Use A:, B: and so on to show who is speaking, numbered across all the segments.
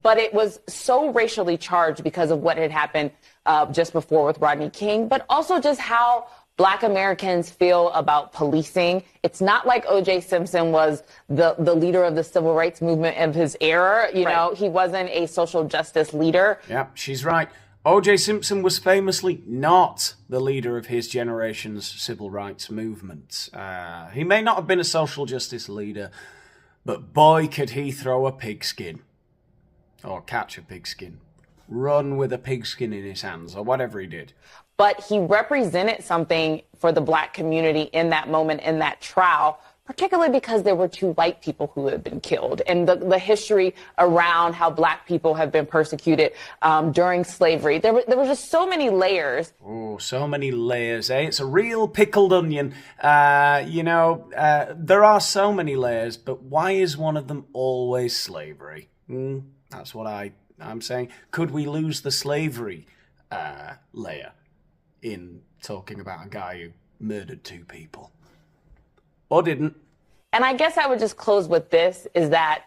A: But it was so racially charged because of what had happened just before with Rodney King, but also just how Black Americans feel about policing. It's not like O.J. Simpson was the leader of the civil rights movement of his era. You know, he wasn't a social justice leader.
B: Yeah, she's right. O.J. Simpson was famously not the leader of his generation's civil rights movement. He may not have been a social justice leader, but boy, could he throw a pigskin. Or catch a pigskin. Run with a pigskin in his hands, or whatever he did.
A: But he represented something for the Black community in that moment, in that trial, particularly because there were 2 white people who had been killed, and the history around how Black people have been persecuted during slavery. There were just so many layers.
B: Oh, so many layers, eh? It's a real pickled onion. There are so many layers, but why is one of them always slavery? That's what I'm saying. Could we lose the slavery layer in talking about a guy who murdered 2 people? Or didn't?
A: And I guess I would just close with this, is that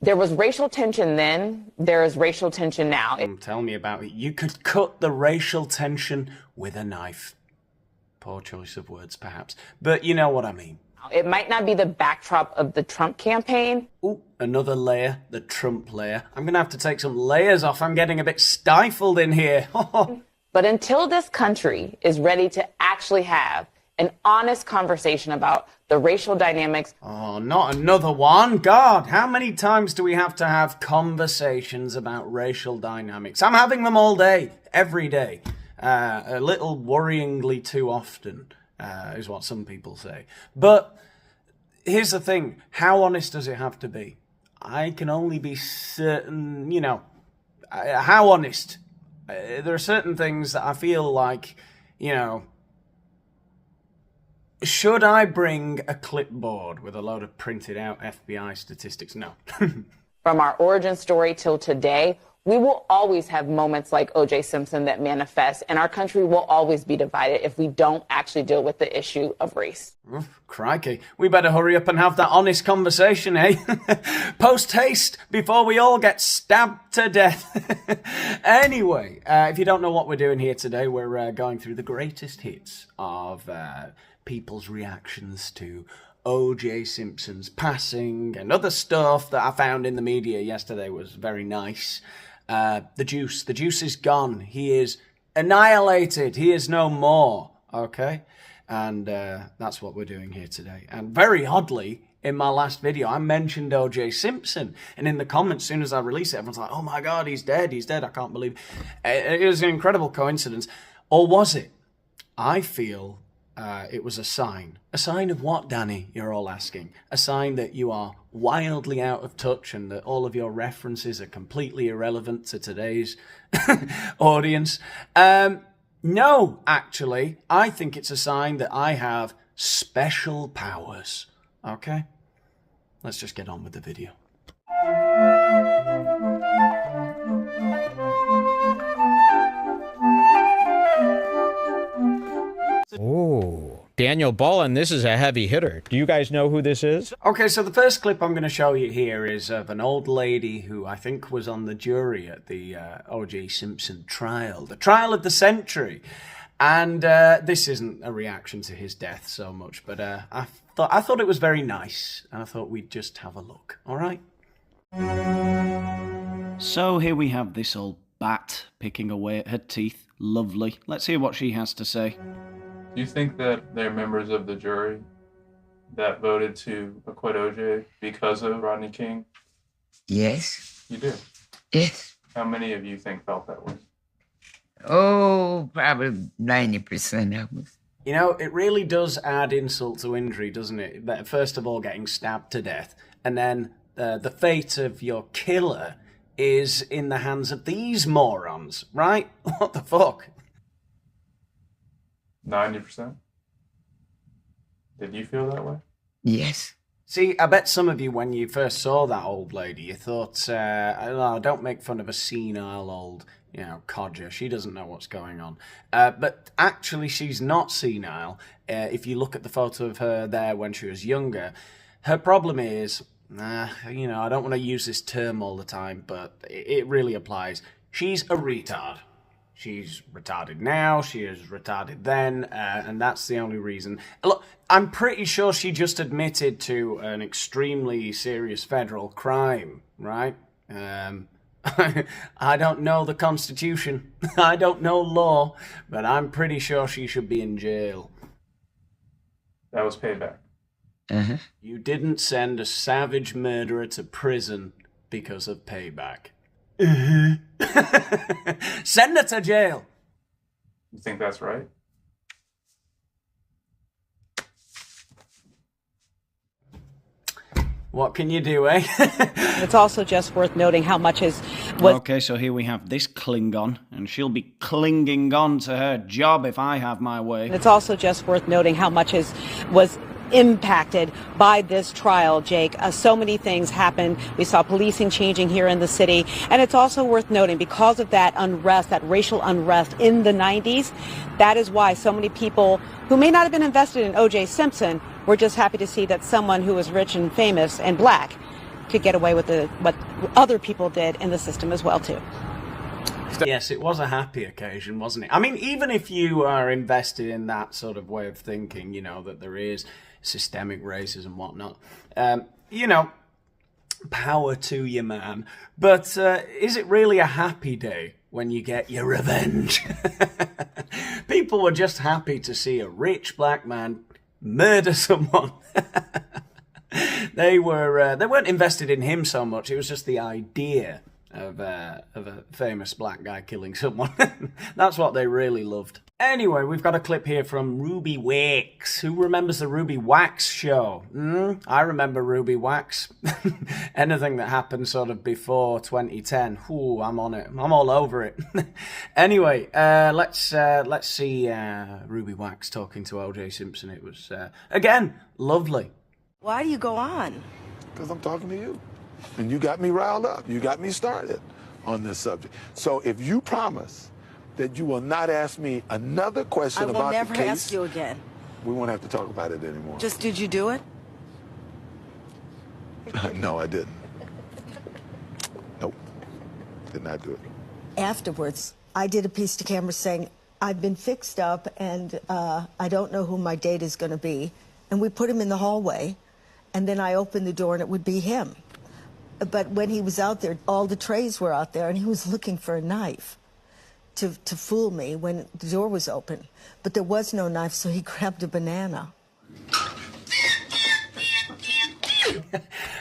A: there was racial tension then, there is racial tension now.
B: Tell me about it. You could cut the racial tension with a knife. Poor choice of words, perhaps. But you know what I mean.
A: It might not be the backdrop of the Trump campaign.
B: Ooh, another layer, the Trump layer. I'm going to have to take some layers off. I'm getting a bit stifled in here.
A: But until this country is ready to actually have an honest conversation about the racial dynamics.
B: Oh, not another one. God, how many times do we have to have conversations about racial dynamics? I'm having them all day, every day. A little worryingly too often, is what some people say. But here's the thing. How honest does it have to be? I can only be certain, how honest? There are certain things that I feel like, should I bring a clipboard with a load of printed out FBI statistics? No.
A: From our origin story till today, we will always have moments like O.J. Simpson that manifest, and our country will always be divided if we don't actually deal with the issue of race.
B: Crikey. We better hurry up and have that honest conversation, eh? Post haste before we all get stabbed to death. Anyway, if you don't know what we're doing here today, we're going through the greatest hits of people's reactions to O.J. Simpson's passing and other stuff that I found in the media yesterday was very nice. The juice is gone. He is annihilated. He is no more. Okay? And that's what we're doing here today. And very oddly, in my last video, I mentioned O.J. Simpson. And in the comments, as soon as I release it, everyone's like, oh my God, he's dead. He's dead. I can't believe it. It was an incredible coincidence. Or was it? I feel it was a sign. A sign of what, Danny, you're all asking? A sign that you are wildly out of touch and that all of your references are completely irrelevant to today's audience. No, actually, I think it's a sign that I have special powers. Okay? Let's just get on with the video.
C: Oh, Daniel Boland, this is a heavy hitter. Do you guys know who this is?
B: Okay, so the first clip I'm going to show you here is of an old lady who I think was on the jury at the O.J. Simpson trial, the trial of the century. And this isn't a reaction to his death so much, but I thought it was very nice, and I thought we'd just have a look. All right? So here we have this old bat picking away at her teeth. Lovely. Let's hear what she has to say.
D: Do you think that they're members of the jury that voted to acquit OJ because of Rodney King?
E: Yes.
D: You do?
E: Yes.
D: How many of you think felt that way?
E: Oh, probably 90% of us.
B: You know, it really does add insult to injury, doesn't it? First of all, getting stabbed to death, and then the fate of your killer is in the hands of these morons, right? What the fuck?
D: 90%? Did you feel that way?
E: Yes.
B: See, I bet some of you, when you first saw that old lady, you thought, oh, don't make fun of a senile old, codger. She doesn't know what's going on. But actually, she's not senile. If you look at the photo of her there when she was younger, her problem is you know, I don't want to use this term all the time, but it really applies. She's a retard. She's retarded now, she is retarded then, and that's the only reason. Look, I'm pretty sure she just admitted to an extremely serious federal crime, right? I don't know the Constitution, I don't know law, but I'm pretty sure she should be in jail.
D: That was payback.
E: Uh-huh.
B: You didn't send a savage murderer to prison because of payback. Send her to jail.
D: You think that's right?
B: What can you do, eh?
F: It's also just worth noting how much was.
B: Okay, so here we have this Klingon, and she'll be clinging on to her job if I have my way.
F: It's also just worth noting how much was impacted by this trial, Jake. So many things happened. We saw policing changing here in the city. And it's also worth noting, because of that unrest, that racial unrest in the 90s, that is why so many people who may not have been invested in O.J. Simpson were just happy to see that someone who was rich and famous and black could get away with what other people did in the system as well, too.
B: Yes, it was a happy occasion, wasn't it? I mean, even if you are invested in that sort of way of thinking, you know, that there is systemic racism and whatnot, you know, power to you, man. But is it really a happy day when you get your revenge? People were just happy to see a rich black man murder someone. They weren't invested in him so much. It was just the idea of a famous black guy killing someone. That's what they really loved. Anyway, we've got a clip here from Ruby Wax. Who remembers the Ruby Wax show? I remember Ruby Wax. Anything that happened sort of before 2010, ooh, I'm on it. I'm all over it. Anyway, let's see Ruby Wax talking to O.J. Simpson. It was, again, lovely.
G: Why do you go on?
H: Because I'm talking to you. And you got me riled up. You got me started on this subject. So if you promise that you will not ask me another question about the case...
G: I will never ask you again.
H: We won't have to talk about it anymore.
G: Just did you do it?
H: No, I didn't. Nope. Did not do it.
I: Afterwards, I did a piece to camera saying, I've been fixed up and I don't know who my date is going to be. And we put him in the hallway. And then I opened the door and it would be him. But when he was out there, all the trays were out there and he was looking for a knife to fool me when the door was open. But there was no knife, so he grabbed a banana.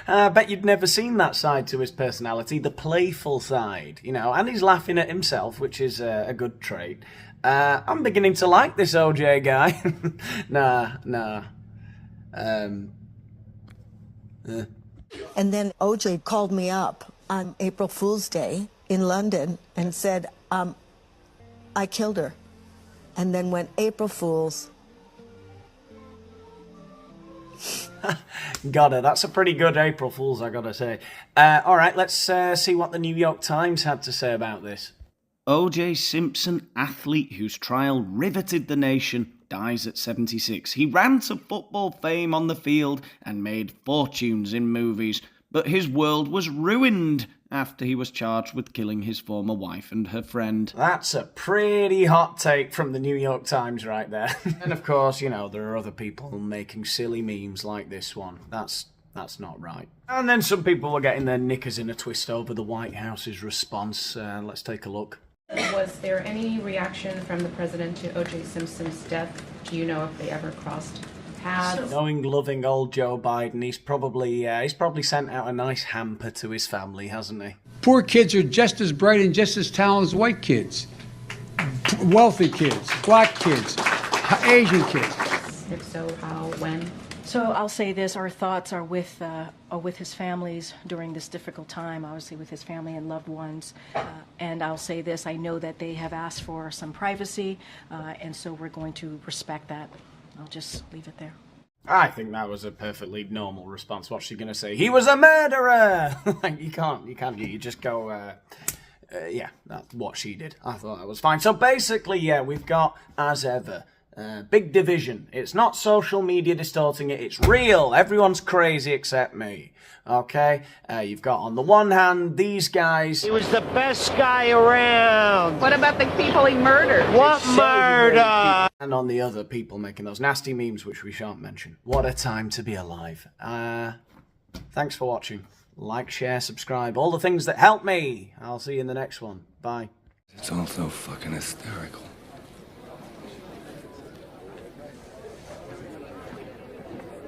B: I bet you'd never seen that side to his personality, the playful side, you know, and he's laughing at himself, which is a good trait. I'm beginning to like this OJ guy. Nah.
I: And then OJ called me up on April Fool's Day in London and said, I killed her. And then went, April Fools.
B: Got her. That's a pretty good April Fool's, I gotta say. All right, let's see what the New York Times had to say about this.
J: O.J. Simpson, athlete whose trial riveted the nation, dies at 76. He ran to football fame on the field and made fortunes in movies, but his world was ruined after he was charged with killing his former wife and her friend.
B: That's a pretty hot take from the New York Times right there. And of course, you know, there are other people making silly memes like this one. That's not right. And then some people were getting their knickers in a twist over the White House's response. Let's take a look.
K: Was there any reaction from the president to O.J. Simpson's death? Do you know if they ever crossed paths?
B: Knowing, loving old Joe Biden, he's probably sent out a nice hamper to his family, hasn't he?
L: Poor kids are just as bright and just as talented as white kids. Wealthy kids, black kids, Asian kids.
K: If so, how, when?
M: So I'll say this, our thoughts are with his families during this difficult time, obviously with his family and loved ones. And I'll say this, I know that they have asked for some privacy, and so we're going to respect that. I'll just leave it there.
B: I think that was a perfectly normal response. What's she going to say? He was a murderer! Like, you just go, yeah, that's what she did. I thought that was fine. So basically, yeah, we've got, as ever, Big division. It's not social media distorting it. It's real. Everyone's crazy except me. Okay? You've got on the one hand these guys.
N: He was the best guy around.
A: What about the people he murdered?
N: What murder?
B: And on the other, people making those nasty memes which we shan't mention. What a time to be alive. Thanks for watching. Like, share, subscribe. All the things that help me. I'll see you in the next one. Bye.
O: It's all so fucking hysterical.